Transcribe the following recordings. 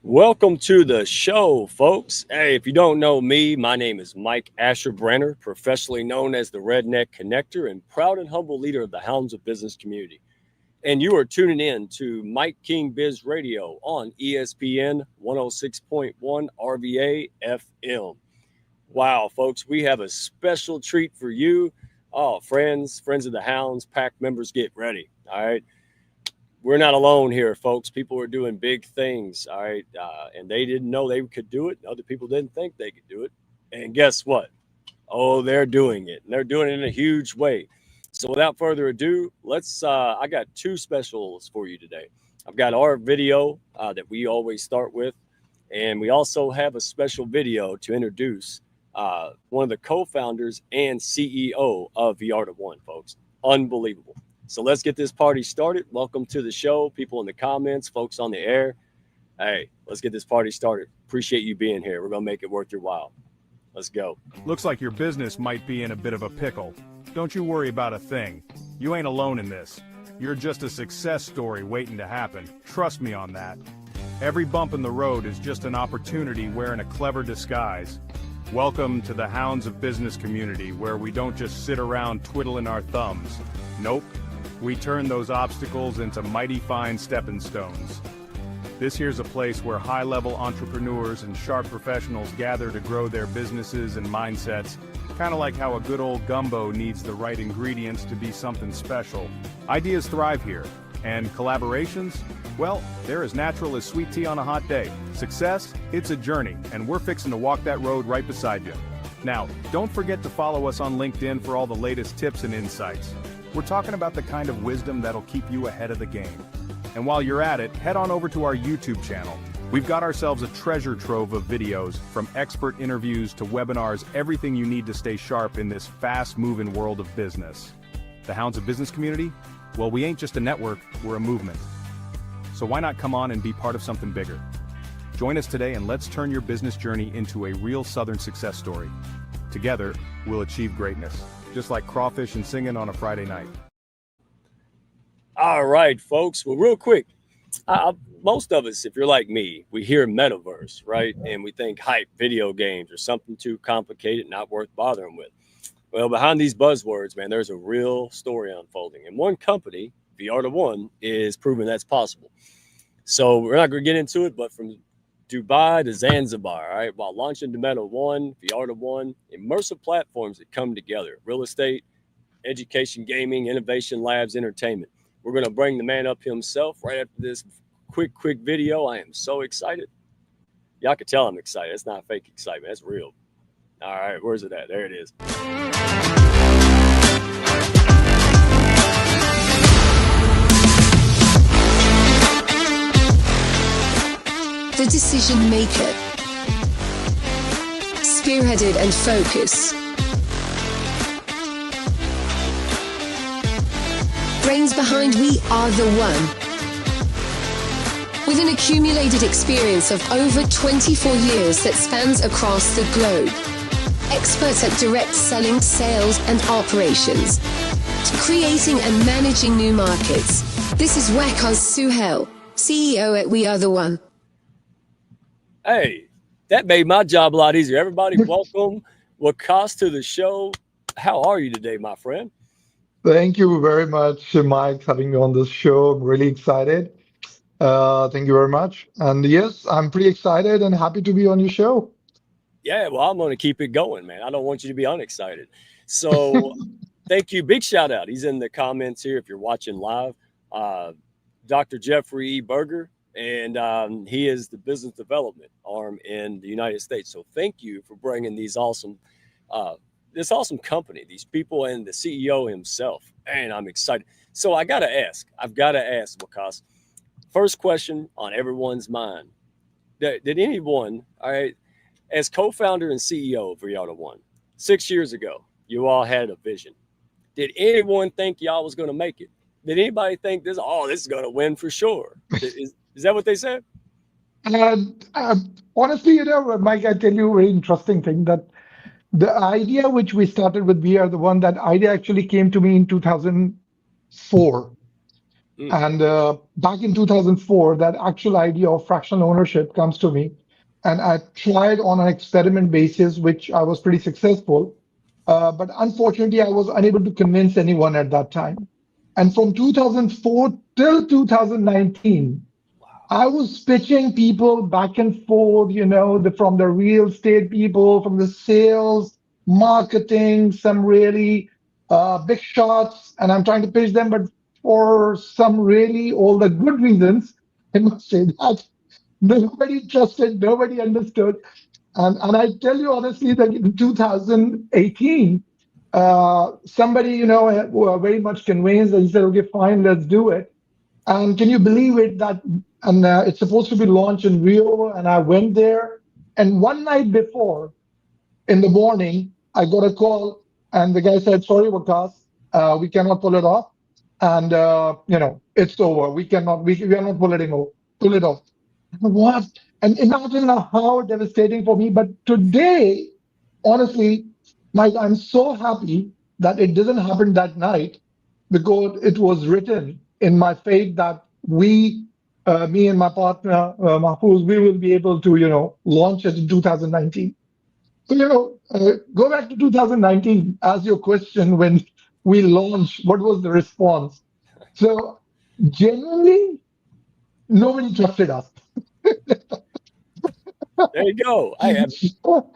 Welcome to the show, folks. Hey, if you don't know me, my name is Mike Asher-Brenner, professionally known as the Redneck Connector and proud and humble leader of the Hounds of Business community. And you are tuning in to Mike King Biz Radio on ESPN 106.1 RVA FM. Wow, folks, we have a special treat for you. Oh, friends of the Hounds, pack members, get ready. All right. We're not alone here, folks. People are doing big things, all right? And they didn't know they could do it. Other people didn't think they could do it. And guess what? Oh, they're doing it. And they're doing it in a huge way. So without further ado, I got two specials for you today. I've got our video that we always start with. And we also have a special video to introduce one of the co-founders and CEO of VRDa1, folks. Unbelievable. So let's get this party started. Welcome to the show, people in the comments, folks on the air. Hey, let's get this party started. Appreciate you being here. We're going to make it worth your while. Let's go. Looks like your business might be in a bit of a pickle. Don't you worry about a thing. You ain't alone in this. You're just a success story waiting to happen. Trust me on that. Every bump in the road is just an opportunity wearing a clever disguise. Welcome to the Hounds of Business community, where we don't just sit around twiddling our thumbs. Nope. We turn those obstacles into mighty fine stepping stones. This here's a place where high-level entrepreneurs and sharp professionals gather to grow their businesses and mindsets, kind of like how a good old gumbo needs the right ingredients to be something special. Ideas thrive here, and collaborations, well, they're as natural as sweet tea on a hot day. Success, it's a journey, and we're fixing to walk that road right beside you. Now, don't forget to follow us on LinkedIn for all the latest tips and insights. We're talking about the kind of wisdom that'll keep you ahead of the game. And while you're at it, head on over to our YouTube channel. We've got ourselves a treasure trove of videos, from expert interviews to webinars, everything you need to stay sharp in this fast-moving world of business. The Hounds of Business community? Well, we ain't just a network, we're a movement. So why not come on and be part of something bigger? Join us today and let's turn your business journey into a real Southern success story. Together, we'll achieve greatness. Just like crawfish and singing on a Friday night. All right, folks. Well, real quick, most of us, if you're like me, we hear Metaverse, right? And we think hype, video games, or something too complicated, not worth bothering with. Well, behind these buzzwords, man, there's a real story unfolding. And one company, VRDa1, is proving that's possible. So we're not going to get into it, but from Dubai to Zanzibar, all right, while launching Metaverse, VRDa1, immersive platforms that come together, real estate, education, gaming, innovation labs, entertainment. We're going to bring the man up himself right after this quick video. I am so excited. Y'all can tell I'm excited. It's not fake excitement. That's real. All right, where's it at? There it is. The decision maker, spearheaded and focus, brains behind VRDa1. With an accumulated experience of over 24 years that spans across the globe, experts at direct selling, sales and operations, to creating and managing new markets. This is Waqas Suhail, CEO at VRDa1. Hey, that made my job a lot easier. Everybody, welcome Waqas to the show. How are you today, my friend? Thank you very much, Mike, having me on this show. I'm really excited. Thank you very much. And yes, I'm pretty excited and happy to be on your show. Yeah, well, I'm going to keep it going, man. I don't want you to be unexcited. So thank you. Big shout out. He's in the comments here if you're watching live. Dr. Jeffrey E. Berger. And he is the business development arm in the United States. So thank you for bringing this awesome company, these people, and the CEO himself. And I'm excited. So I've got to ask, Waqas, first question on everyone's mind. Did anyone, all right, as co-founder and CEO of VRDa1, 6 years ago, you all had a vision. Did anyone think y'all was going to make it? Did anybody think this is going to win for sure? Is that what they said? Honestly, Mike, I tell you a very interesting thing, that the idea which we started with VRDa1, that idea actually came to me in 2004. Mm. And back in 2004, that actual idea of fractional ownership comes to me. And I tried on an experiment basis, which I was pretty successful. But unfortunately, I was unable to convince anyone at that time. And from 2004 till 2019, I was pitching people back and forth, from the real estate people, from the sales, marketing, some really big shots, and I'm trying to pitch them, but for some really all the good reasons, I must say that nobody trusted, nobody understood. And I tell you honestly that in 2018, somebody, were very much convinced and he said, okay, fine, let's do it. And can you believe it that and it's supposed to be launched in Rio, and I went there. And one night before, in the morning, I got a call, and the guy said, "Sorry, Wakas, we cannot pull it off, and it's over. We are not pull it off." What? And imagine how devastating for me. But today, honestly, Mike, I'm so happy that it didn't happen that night because it was written in my fate that me and my partner, Mahfouz, we will be able to, launch it in 2019. So, go back to 2019 as your question when we launched, what was the response? So, genuinely, nobody trusted us. There you go.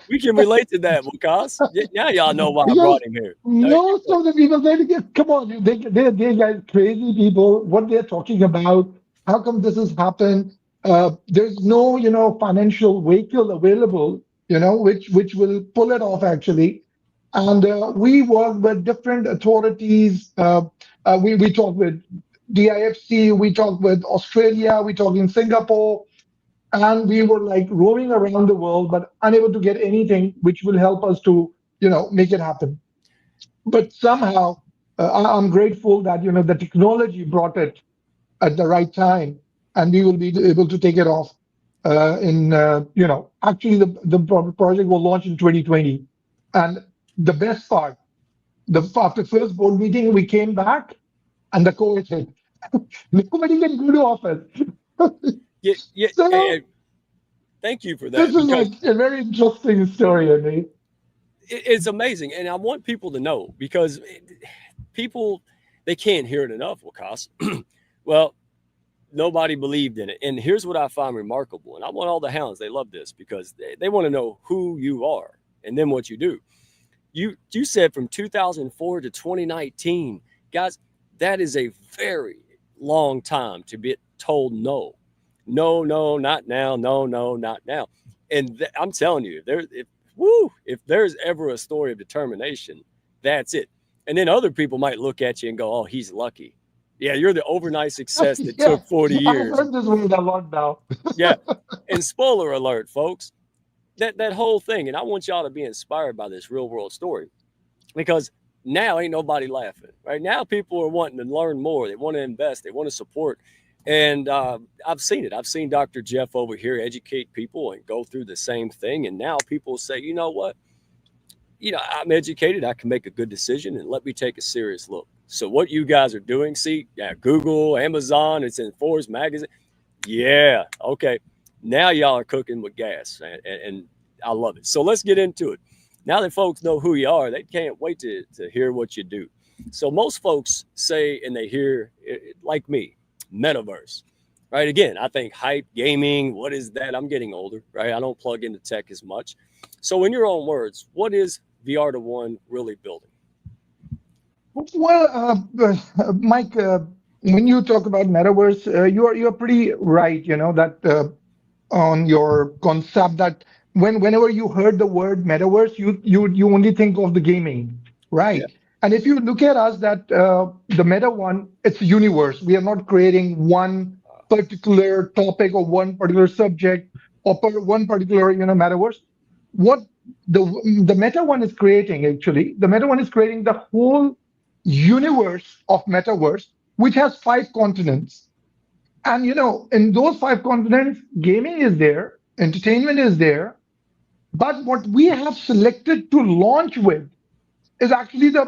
We can relate to that, Wakas. Now y'all know why I Because brought him here. There you most go. of the people say, come on, they're like crazy people, what they're talking about, how come this has happened? There's no, financial vehicle available, which will pull it off actually. And we work with different authorities. We talk with DIFC, we talk with Australia, we talk in Singapore, and we were like roaming around the world, but unable to get anything which will help us to, make it happen. But somehow, I'm grateful that the technology brought it at the right time, and we will be able to take it off. Actually, the project will launch in 2020, and the best part, after first board meeting, we came back, and the COVID hit. Nobody can go to office. Yeah, yeah, So thank you for this that is because like a very interesting story, I mean. it's amazing, and I want people to know because people they can't hear it enough, Wakas. Well, nobody believed in it, and here's what I find remarkable, and I want all the hounds. They love this because they want to know who you are and then what you do. You said from 2004 to 2019, guys. That is a very long time to be told no, no, no, not now, no, no, not now. And I'm telling you, if there's ever a story of determination, that's it. And then other people might look at you and go, "Oh, he's lucky." Yeah, you're the overnight success that Yeah, took 40 I've years. heard this word a lot now. Yeah. And spoiler alert, folks, that whole thing, and I want y'all to be inspired by this real world story because now ain't nobody laughing. Right now, people are wanting to learn more. They want to invest. They want to support. And I've seen it. I've seen Dr. Jeff over here educate people and go through the same thing. And now people say, you know what? I'm educated. I can make a good decision, and let me take a serious look. So what you guys are doing, see, yeah, Google, Amazon, it's in Forbes magazine. Yeah, okay. Now y'all are cooking with gas, and I love it. So let's get into it. Now that folks know who you are, they can't wait to hear what you do. So most folks say, and they hear, like me, Metaverse, right? Again, I think hype, gaming, what is that? I'm getting older, right? I don't plug into tech as much. So in your own words, what is VRDa1 really building? Well, Mike, when you talk about metaverse, you're pretty right. That on your concept that whenever you heard the word metaverse, you only think of the gaming, Yeah, right? And if you look at us, that the Meta One, it's a universe. We are not creating one particular topic or one particular subject or one particular metaverse. What the Meta One is creating actually, the Meta One is creating the whole universe of metaverse, which has five continents. And in those five continents, gaming is there, entertainment is there. But what we have selected to launch with is actually the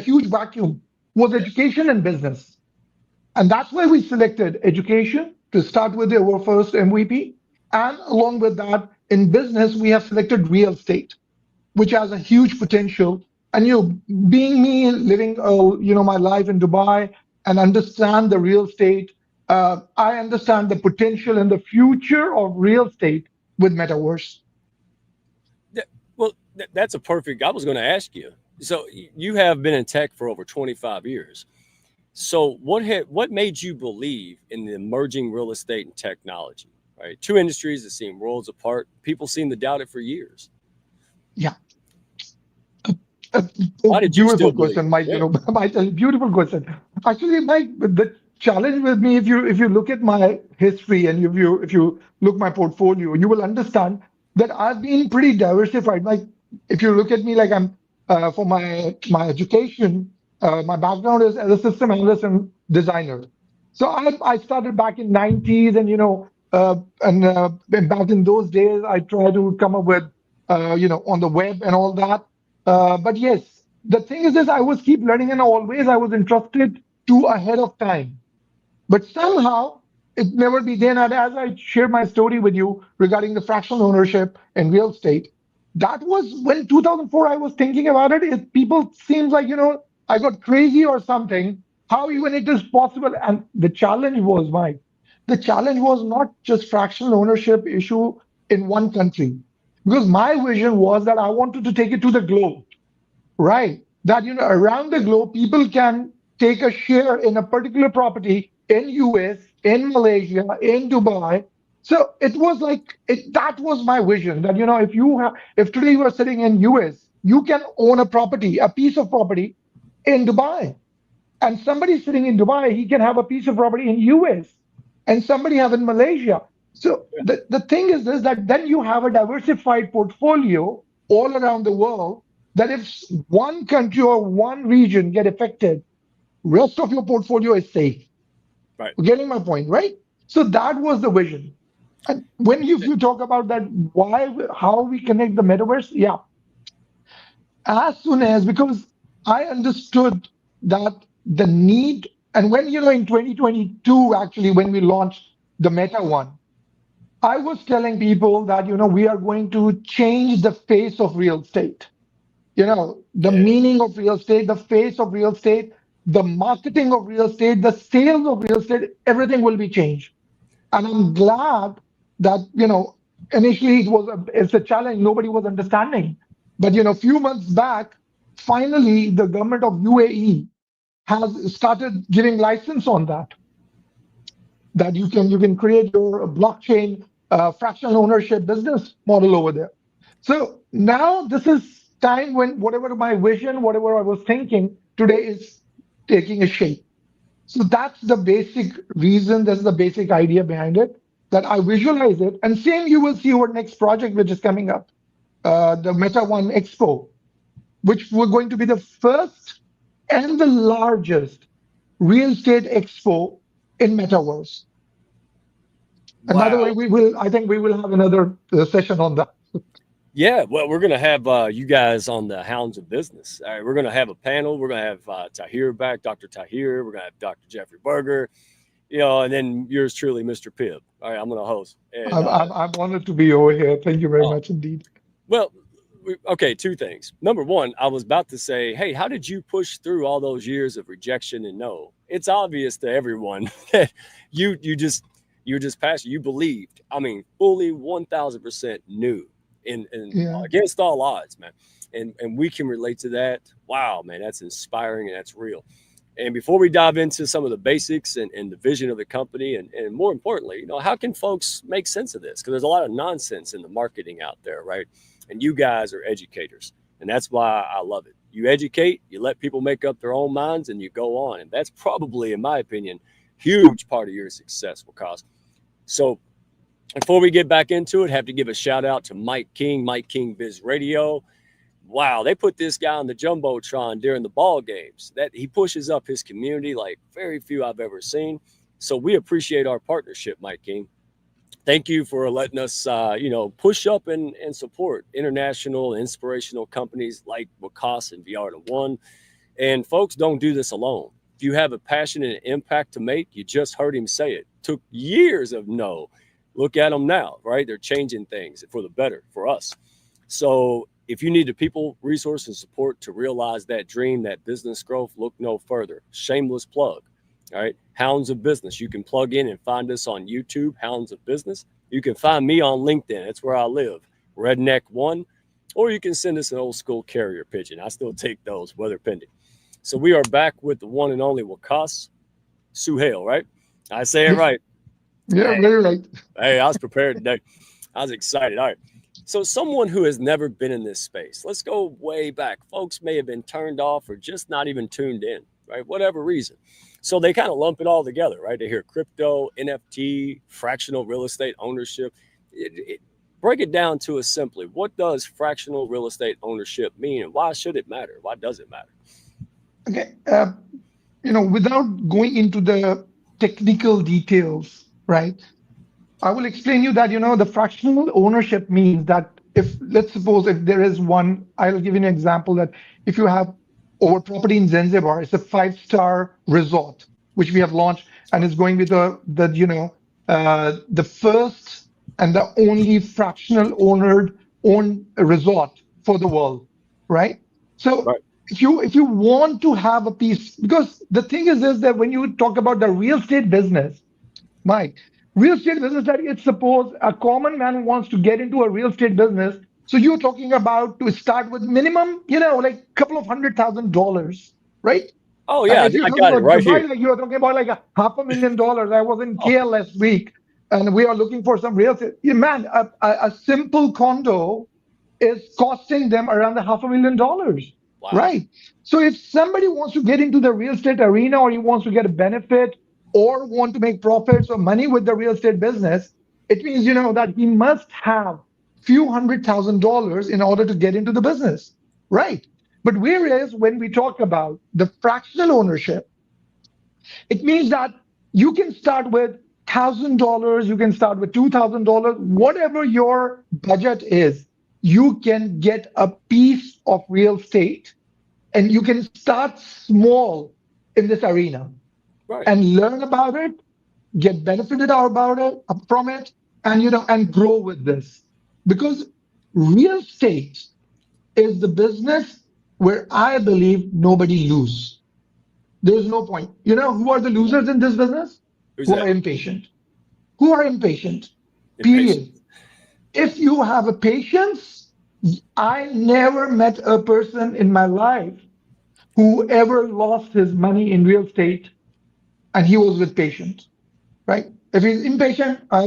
huge vacuum was yeah, education and business. And that's why we selected education to start with our first MVP. And along with that, in business, we have selected real estate, which has a huge potential. And being me, living my life in Dubai and understand the real estate, I understand the potential and the future of real estate with Metaverse. Well, that's a perfect. I was going to ask you. So you have been in tech for over 25 years. So what made you believe in the emerging real estate and technology? Right, two industries that seem worlds apart. People seem to doubt it for years. Yeah. Why did you still Beautiful believe? question, Mike. Yeah. Mike, beautiful question. Actually, Mike, the challenge with me, if you look at my history and if you look my portfolio, you will understand that I've been pretty diversified. Like if you look at me, like I'm for my education, my background is as a system analyst and designer. So I started back in 90s, and back in those days, I tried to come up with on the web and all that. But yes, the thing is this: I was keep learning, and always I was interested to ahead of time. But somehow it never began. And as I shared my story with you regarding the fractional ownership and real estate, that was when 2004 I was thinking about it. People seems like I got crazy or something. How even it is possible? And the challenge was, Mike. The challenge was not just fractional ownership issue in one country, because my vision was that I wanted to take it to the globe. Right. That around the globe, people can take a share in a particular property in US, in Malaysia, in Dubai. So it was like that was my vision that if today you are sitting in US, you can own a property, a piece of property in Dubai. And somebody sitting in Dubai, he can have a piece of property in US, and somebody have in Malaysia. So the thing is this, that then you have a diversified portfolio all around the world, that if one country or one region get affected, rest of your portfolio is safe. Right. You're getting my point, right? So that was the vision. And when you talk about that, how we connect the metaverse, yeah, as soon as, because I understood that the need, and when in 2022, actually, when we launched the Meta One, I was telling people that we are going to change the face of real estate. The Yeah. meaning of real estate, the face of real estate, the marketing of real estate, the sales of real estate, everything will be changed. And I'm glad that, initially it's a challenge. Nobody was understanding. But, a few months back, finally, the government of UAE has started giving license on that you can create your blockchain fractional ownership business model over there. So now this is time when whatever my vision, whatever I was thinking today is taking a shape. So that's the basic reason, that's the basic idea behind it, that I visualize it. And same you will see our next project, which is coming up, the Meta One Expo, which we're going to be the first and the largest real estate expo in Metaverse. And by the way, Wow. I think we will have another session on that. Yeah, well, we're going to have you guys on the Hounds of Business. All right, we're going to have a panel. We're going to have Tahir back, Dr. Tahir. We're going to have Dr. Jeffrey Berger, and then yours truly, Mr. Pibb. All right, I'm going to host. And I'm honored to be over here. Thank you very oh, much indeed. well, okay, two things. Number one, I was about to say, hey, how did you push through all those years of rejection and no? It's obvious to everyone that you're just passionate. You believed. I mean, fully 1,000% knew. And Yeah. against all odds, man. And we can relate to that. Wow, man, that's inspiring and that's real. And before we dive into some of the basics and the vision of the company, and more importantly, how can folks make sense of this? Because there's a lot of nonsense in the marketing out there, right? And you guys are educators. And that's why I love it. You educate, you let people make up their own minds, and you go on. And that's probably, in my opinion, huge part of your success, because so before we get back into it, have to give a shout out to Mike King Biz Radio. Wow, they put this guy on the Jumbotron during the ball games. That he pushes up his community like very few I've ever seen. So we appreciate our partnership, Mike King. Thank you for letting us, push up and support international inspirational companies like Wakas and VRDa1. And folks, don't do this alone. If you have a passion and an impact to make, you just heard him say it. Took years of no. Look at them now, right? They're changing things for the better for us. So if you need the people, resource, and support to realize that dream, that business growth, look no further. Shameless plug. All right. Hounds of Business. You can plug in and find us on YouTube, Hounds of Business. You can find me on LinkedIn. That's where I live, Redneck1. Or you can send us an old school carrier pigeon. I still take those, weather pending. So we are back with the one and only Wakas Suhail, right? I say it right. Yeah, hey, very right. Hey, I was prepared today. I was excited. All right. So someone who has never been in this space, let's go way back. Folks may have been turned off or just not even tuned in, right? Whatever reason. So they kind of lump it all together, right? They hear crypto, NFT, fractional real estate ownership. Break it down to us simply. What does fractional real estate ownership mean, and why should it matter? Why does it matter? Okay. Without going into the technical details, right? I will explain you that, the fractional ownership means that if, let's suppose if there is one, I'll give you an example that if you have our property in Zanzibar, it's a 5-star resort, which we have launched and is going with the first and the only fractional owned resort for the world, right? So Right. if you want to have a piece, because the thing is this, that when you talk about the real estate business, Mike, real estate business, that it's suppose a common man wants to get into a real estate business. So you're talking about to start with minimum, like a couple of $100,000, right? Oh, yeah, If you're I talking got it about right Dubai, here. like you're talking about like a $500,000. I was in Oh, KL last week, and we are looking for some real estate. Yeah, man, a simple condo is costing them around $500,000, wow. right? So if somebody wants to get into the real estate arena, or he wants to get a benefit, or want to make profits or money with the real estate business, it means that he must have few $100,000 in order to get into the business, right? But whereas when we talk about the fractional ownership, it means that you can start with $1,000, you can start with $2,000, whatever your budget is, you can get a piece of real estate, and you can start small in this arena right. and learn about it, get benefited out about it from it, and and grow with this. Because real estate is the business where I believe nobody lose. There's no point. Who are the losers in this business? Who's Who are that? impatient. Who are impatient. Impatient. Period. If you have a patience, I never met a person in my life who ever lost his money in real estate, and he was with patience, right? If he's impatient, I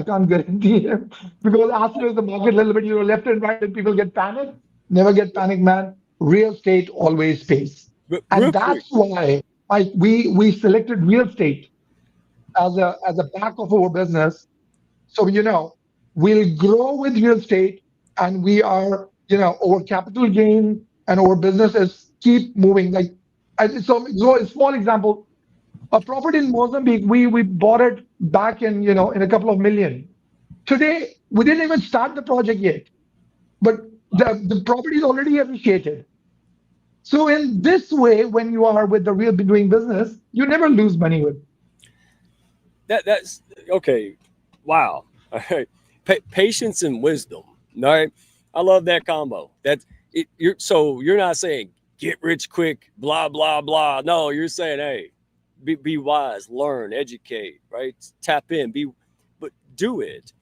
can't guarantee him, because as soon as the market a little bit, left and right, and people get panicked. Never get panicked, man. Real estate always pays, But and real quick, that's why we selected real estate as a back of our business. So we'll grow with real estate, and we are our capital gain and our business is keep moving. Like, so a small example. A property in Mozambique, we bought it back in a couple of million. Today, we didn't even start the project yet, but the property is already appreciated. So in this way, when you are with the real doing business, you never lose money with. that's okay. Wow. All right. Patience and wisdom. All right. I love that combo. That's it. You're not saying get rich quick, blah blah blah. No, you're saying, hey, be wise, learn, educate, right? Tap in, but do it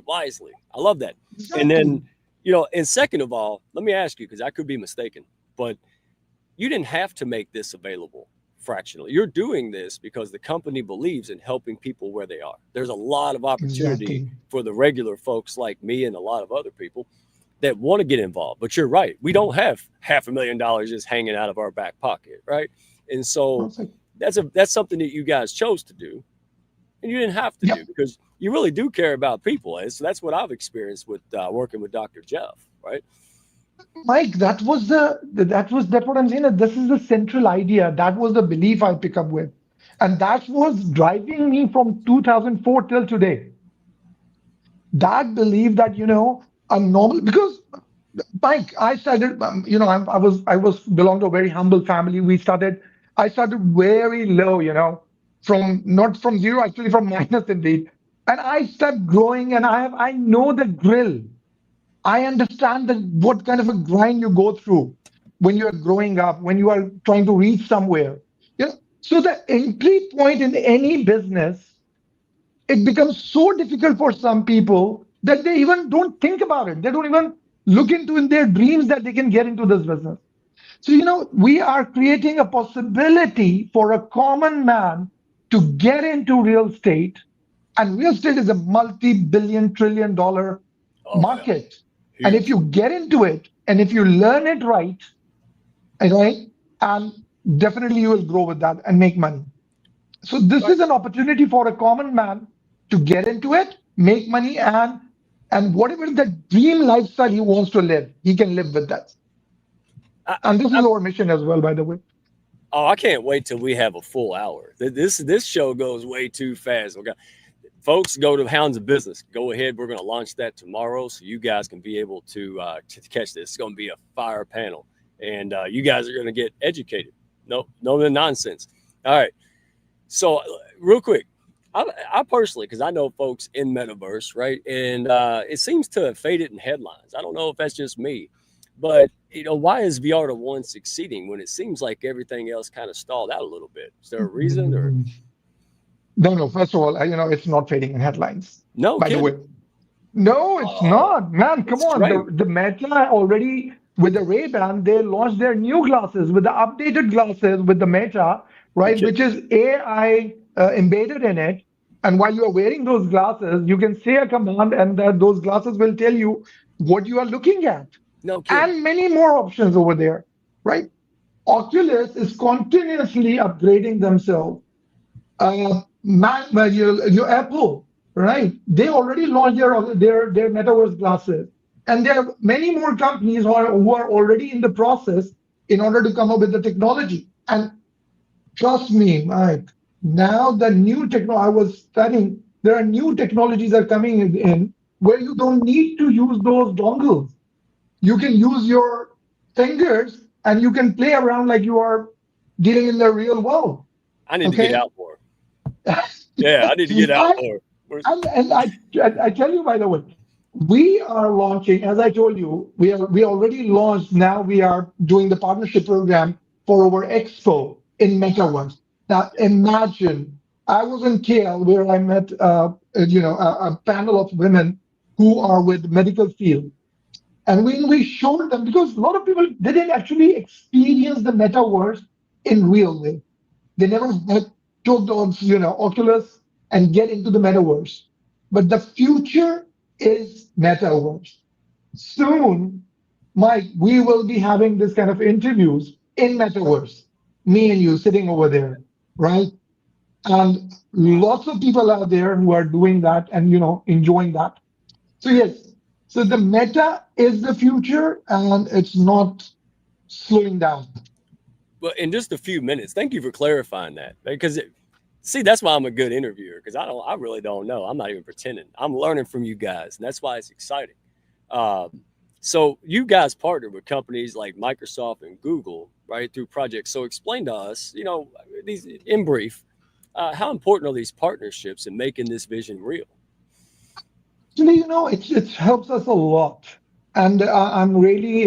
wisely. I love that. And Exactly. then, and second of all, let me ask you, because I could be mistaken, but you didn't have to make this available fractionally. You're doing this because the company believes in helping people where they are. There's a lot of opportunity Exactly. for the regular folks like me and a lot of other people that want to get involved. But you're right. We don't have $500,000 just hanging out of our back pocket, right? And so Perfect. that's something that you guys chose to do, and you didn't have to Yep. do, because you really do care about people. And so that's what I've experienced with working with Dr. Jeff, right? Mike, that's what I'm saying. That this is the central idea. That was the belief I pick up with, and that was driving me from 2004 till today. That belief that a normal, because Mike, I started. I was belonged to a very humble family. We started I started very low, from not from zero, actually from minus indeed. And I started growing, and I know the drill. I understand that what kind of a grind you go through when you are growing up, when you are trying to reach somewhere. So the entry point in any business, it becomes so difficult for some people that they even don't think about it. They don't even look into in their dreams that they can get into this business. So, we are creating a possibility for a common man to get into real estate. And real estate is a multi-billion, trillion-dollar Oh yeah, market. And if huge. you get into it and if you learn it right, and definitely you will grow with that and make money. So this Right. is an opportunity for a common man to get into it, make money, and whatever the dream lifestyle he wants to live, he can live with that. I, And this is I, our mission as well, by the way. oh, I can't wait till we have a full hour. This show goes way too fast. Okay, folks, go to Hounds of Business. Go ahead. We're going to launch that tomorrow, so you guys can be able to catch this. It's going to be a fire panel, and you guys are going to get educated. No nonsense. All right. So, real quick, I personally, because I know folks in Metaverse, right, and it seems to have faded in headlines. I don't know if that's just me, but why is VRDa1 succeeding when it seems like everything else kind of stalled out a little bit? Is there a reason, or Mm. No. First of all, it's not fading in headlines. no By the way, kidding? no, it's Oh, not, man. Come it's on, strange. the Meta already with the Ray-Ban, they launched their new glasses with the updated glasses with the Meta, You right, kidding? which is AI embedded in it. And while you are wearing those glasses, you can say a command, and those glasses will tell you what you are looking at, No kidding. and many more options over there, right? Oculus is continuously upgrading themselves. Your Apple, right? They already launched their metaverse glasses, and there are many more companies who are already in the process in order to come up with the technology. And trust me, Mike, now the new techno I was studying, there are new technologies are coming in where you don't need to use those dongles. You can use your fingers and you can play around like you are dealing in the real world. I need to get Okay. out more. Yeah, I need to get out I, more. Where's- and I tell you, by the way, we are launching, as I told you, we already launched. Now we are doing the partnership program for our expo in Metaverse. Now imagine I was in KL where I met a panel of women who are with medical field. And when we showed them, because a lot of people didn't actually experience the metaverse in real way. They never had took on, Oculus and get into the metaverse. But the future is metaverse. Soon, Mike, we will be having this kind of interviews in metaverse. Me and you sitting over there, right? And lots of people out there who are doing that and enjoying that. So yes, so the meta is the future and it's not slowing down. Well, in just a few minutes, thank you for clarifying that because see, that's why I'm a good interviewer because I really don't know. I'm not even pretending. I'm learning from you guys, and that's why it's exciting. So you guys partner with companies like Microsoft and Google, right, through projects. So explain to us, these in brief, how important are these partnerships in making this vision real? Actually, it helps us a lot, and I'm really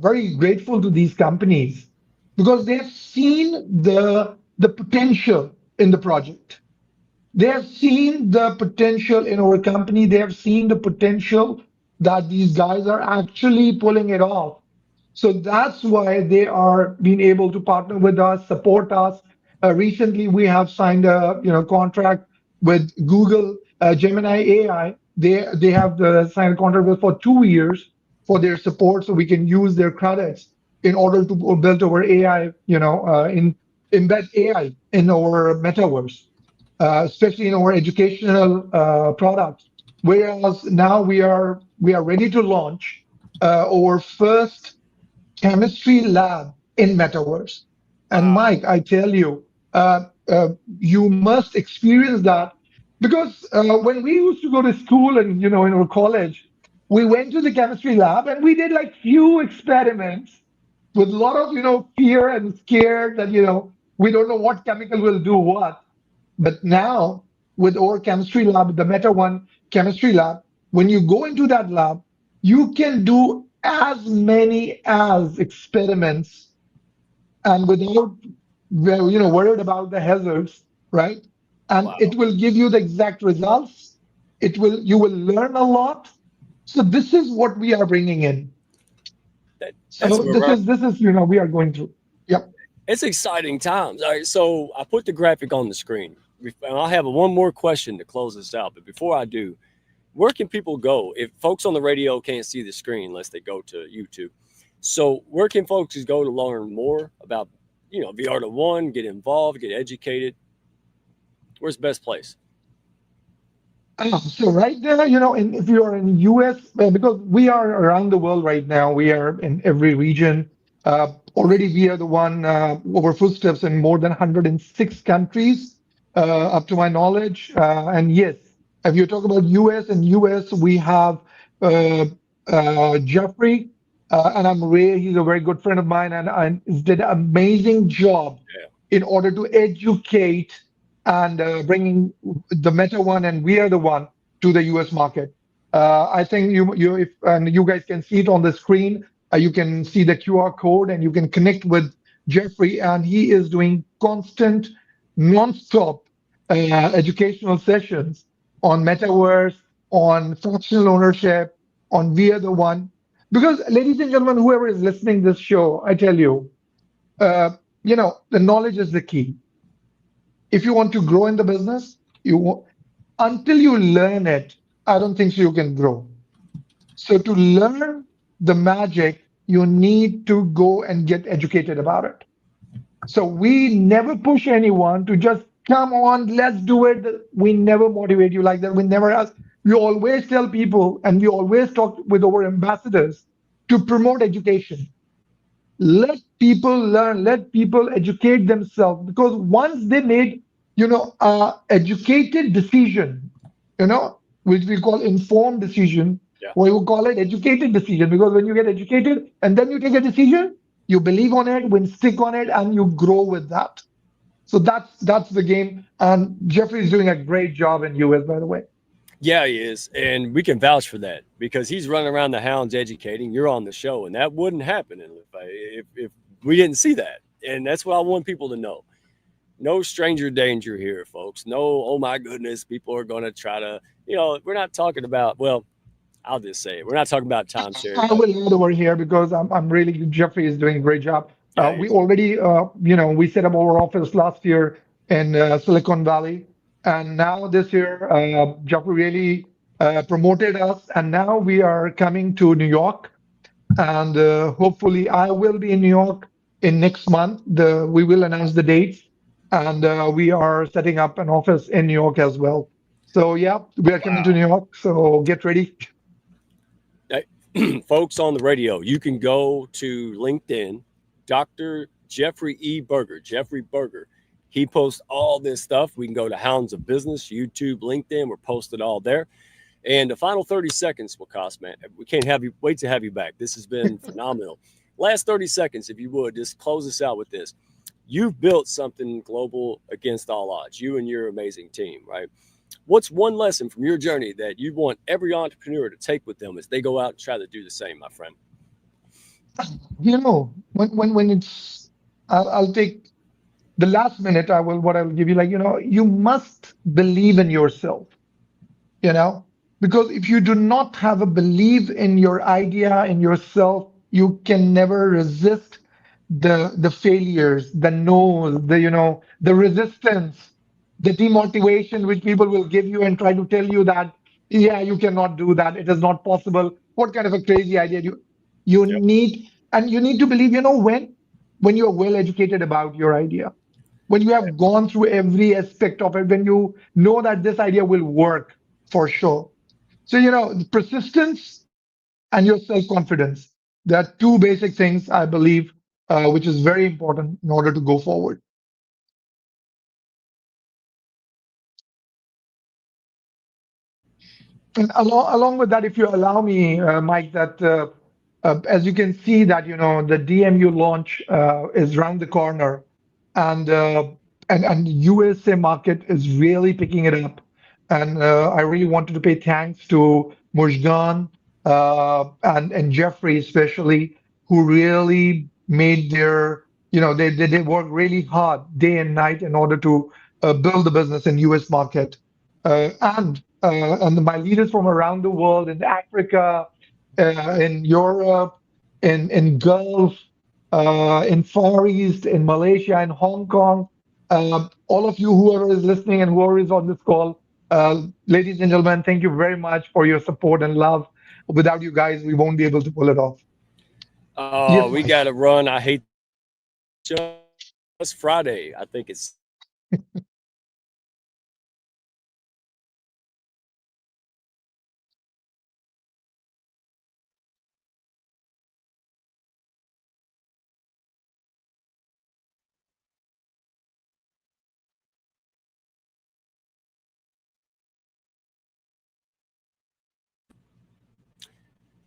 very grateful to these companies because they have seen the potential in the project. They have seen the potential in our company. They have seen the potential that these guys are actually pulling it off. So that's why they are being able to partner with us, support us. Recently, we have signed a contract with Google Gemini AI. They have signed a contract with for 2 years for their support, so we can use their credits in order to build our AI. In embed AI in our metaverse, especially in our educational products. Whereas now we are ready to launch our first chemistry lab in metaverse. And Wow. Mike, I tell you, you must experience that because when we used to go to school and in our college, we went to the chemistry lab and we did like few experiments, with a lot of, fear and scared that, we don't know what chemical will do what. But now with our chemistry lab, the Meta One chemistry lab, when you go into that lab, you can do as many as experiments and without worried about the hazards, right? And Wow. it will give you the exact results. You will learn a lot. So this is what we are bringing in. That's So where we're at. this is we are going through. Yep. It's exciting times. All right, so I put the graphic on the screen. And I'll have one more question to close this out. But before I do, where can people go if folks on the radio can't see the screen unless they go to YouTube? So where can folks go to learn more about VRDa1, get involved, get educated? Where's the best place? So right there, if you are in US, because we are around the world right now, we are in every region. Already, we are the one over footsteps in more than 106 countries, up to my knowledge. And yes, if you talk about US and US, we have uh, Jeffrey, and I'm Ray. He's a very good friend of mine, and he did an amazing job Yeah. in order to educate and bringing the Meta One and We Are the One to the US market. I think you if and you guys can see it on the screen. You can see the QR code and you can connect with Jeffrey, and he is doing constant, non-stop educational sessions on Metaverse, on fractional ownership, on We Are the One. Because, ladies and gentlemen, whoever is listening this show, I tell you, uh, the knowledge is the key. If you want to grow in the business, until you learn it, I don't think so you can grow. So to learn the magic, you need to go and get educated about it. So we never push anyone to just come on, let's do it. We never motivate you like that. We never ask. We always tell people, and we always talk with our ambassadors to promote education. Let people learn, let people educate themselves, because once they made a educated decision, which we call informed decision, Yeah. or we call it educated decision, because when you get educated and then you take a decision, you believe on it, when stick on it, and you grow with that. So that's the game, and Jeffrey is doing a great job in US, by the way. Yeah, he is. And we can vouch for that because he's running around the hounds educating. You're on the show, and that wouldn't happen if we didn't see that. And that's what I want people to know. No stranger danger here, folks. No, oh my goodness, people are going to try to, we're not talking about, well, I'll just say it. We're not talking about time sharing. I will add over here because I'm really Jeffrey is doing a great job. Yeah, We already we set up our office last year in Silicon Valley, and now this year Jeffrey really promoted us, and now we are coming to New York, and hopefully I will be in New York in next month. We will announce the dates, and we are setting up an office in New York as well. So yeah, we are coming to wow. New York. So get ready. Folks on the radio, you can go to LinkedIn, Dr. Jeffrey E. Berger, Jeffrey Berger. He posts all this stuff. We can go to Hounds of Business, YouTube, LinkedIn. We're posted all there. And the final 30 seconds, Wakas, man, we can't wait to have you back. This has been phenomenal. Last 30 seconds, if you would, just close us out with this. You've built something global against all odds, you and your amazing team, right? What's one lesson from your journey that you want every entrepreneur to take with them as they go out and try to do the same, my friend? When it's, I'll take the last minute. What I'll give you, like, you must believe in yourself, you know, because if you do not have a belief in your idea, in yourself, you can never resist the failures, the no's, the resistance, the demotivation which people will give you and try to tell you that, yeah, you cannot do that, it is not possible. What kind of a crazy idea you Yep. need, and you need to believe, when you're well educated about your idea, when you have gone through every aspect of it, when you know that this idea will work for sure. So, persistence and your self-confidence. There are two basic things I believe, which is very important in order to go forward. And along with that, if you allow me, Mike, that as you can see that, the DMU launch is around the corner, and USA market is really picking it up. And I really wanted to pay thanks to Mujdan and Jeffrey especially, who really made they work really hard day and night in order to build the business in US market. And my leaders from around the world, in Africa, in Europe, in Gulf, in Far East, in Malaysia, in Hong Kong, all of you, whoever is listening and whoever is on this call, ladies and gentlemen, thank you very much for your support and love. Without you guys, we won't be able to pull it off. Oh, Yes, we Mike. got to run. I hate just Friday. I think it's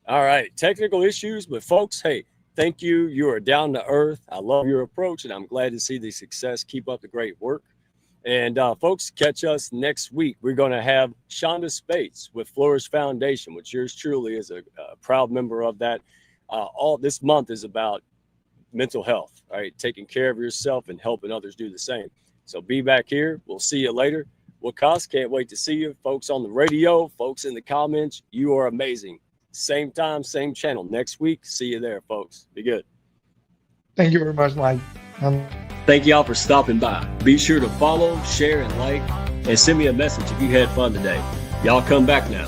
all right. Technical issues, but folks, hey, thank you. You are down to earth. I love your approach, and I'm glad to see the success. Keep up the great work. And folks, catch us next week. We're going to have Shonda Spates with Flourish Foundation, which yours truly is a proud member of that. All this month is about mental health, right? Taking care of yourself and helping others do the same. So be back here. We'll see you later. Wakas, can't wait to see you. Folks on the radio, folks in the comments, you are amazing. Same time, same channel next week. See you there, folks. Be good. Thank you very much, Mike. Thank y'all for stopping by. Be sure to follow, share, and like, and send me a message if you had fun today. Y'all come back now.